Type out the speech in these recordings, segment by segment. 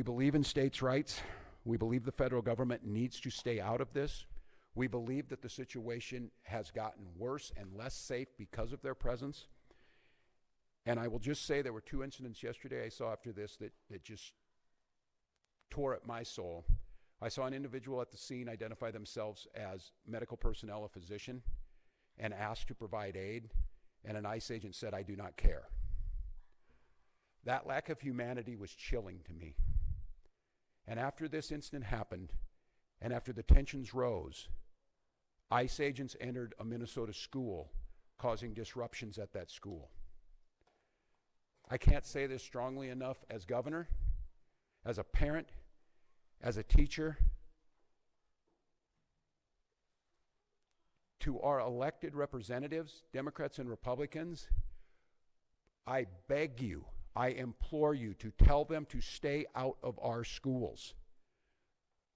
We believe in states' rights. We believe the federal government needs to stay out of this. We believe that the situation has gotten worse and less safe because of their presence. And I will just say there were 2 incidents yesterday I saw after this that just tore at my soul. I saw an individual at the scene identify themselves as medical personnel, a physician, and asked to provide aid, and an ICE agent said, "I do not care." That lack of humanity was chilling to me. And after this incident happened, and after the tensions rose, ICE agents entered a Minnesota school, causing disruptions at that school. I can't say this strongly enough as governor, as a parent, as a teacher. To our elected representatives, Democrats and Republicans, I beg you, I implore you to tell them to stay out of our schools.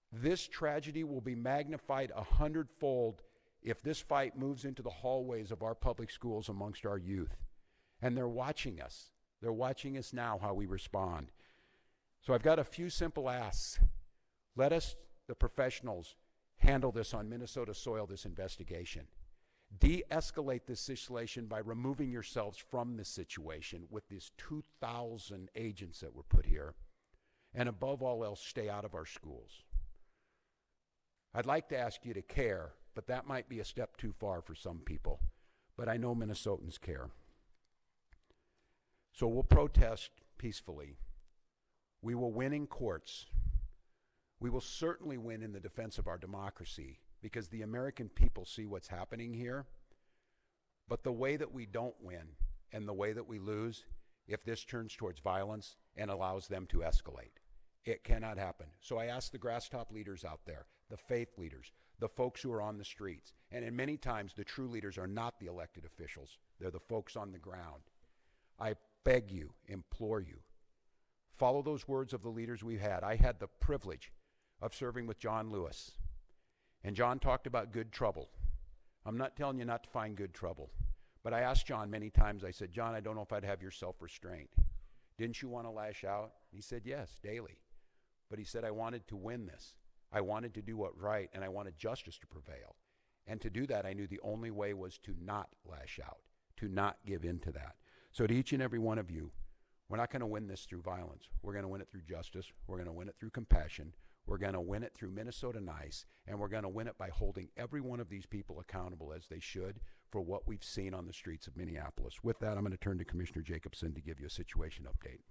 This tragedy will be magnified 100-fold if this fight moves into the hallways of our public schools amongst our youth. And they're watching us. They're watching us now, how we respond. So I've got a few simple asks. Let us, the professionals, handle this on Minnesota soil, this investigation. De-escalate this situation by removing yourselves from this situation with these 2,000 agents that were put here. And above all else, stay out of our schools. I'd like to ask you to care, but that might be a step too far for some people. But I know Minnesotans care. So we'll protest peacefully. We will win in courts. We will certainly win in the defense of our democracy because the American people see what's happening here. But the way that we don't win and the way that we lose, if this turns towards violence and allows them to escalate, it cannot happen. So I ask the grass top leaders out there, the faith leaders, the folks who are on the streets, and in many times the true leaders are not the elected officials. They're the folks on the ground. I beg you, implore you, follow those words of the leaders we've had. I had the privilege of serving with John Lewis. And John talked about good trouble. I'm not telling you not to find good trouble. But I asked John many times, I said, "John, I don't know if I'd have your self-restraint. Didn't you want to lash out?" He said, "Yes, daily." But he said, "I wanted to win this. I wanted to do what right, and I wanted justice to prevail. And to do that, I knew the only way was to not lash out, to not give in to that." So to each and every one of you, we're not going to win this through violence. We're going to win it through justice. We're going to win it through compassion. We're going to win it through Minnesota Nice, and we're going to win it by holding every one of these people accountable as they should for what we've seen on the streets of Minneapolis. With that, I'm going to turn to Commissioner Jacobson to give you a situation update.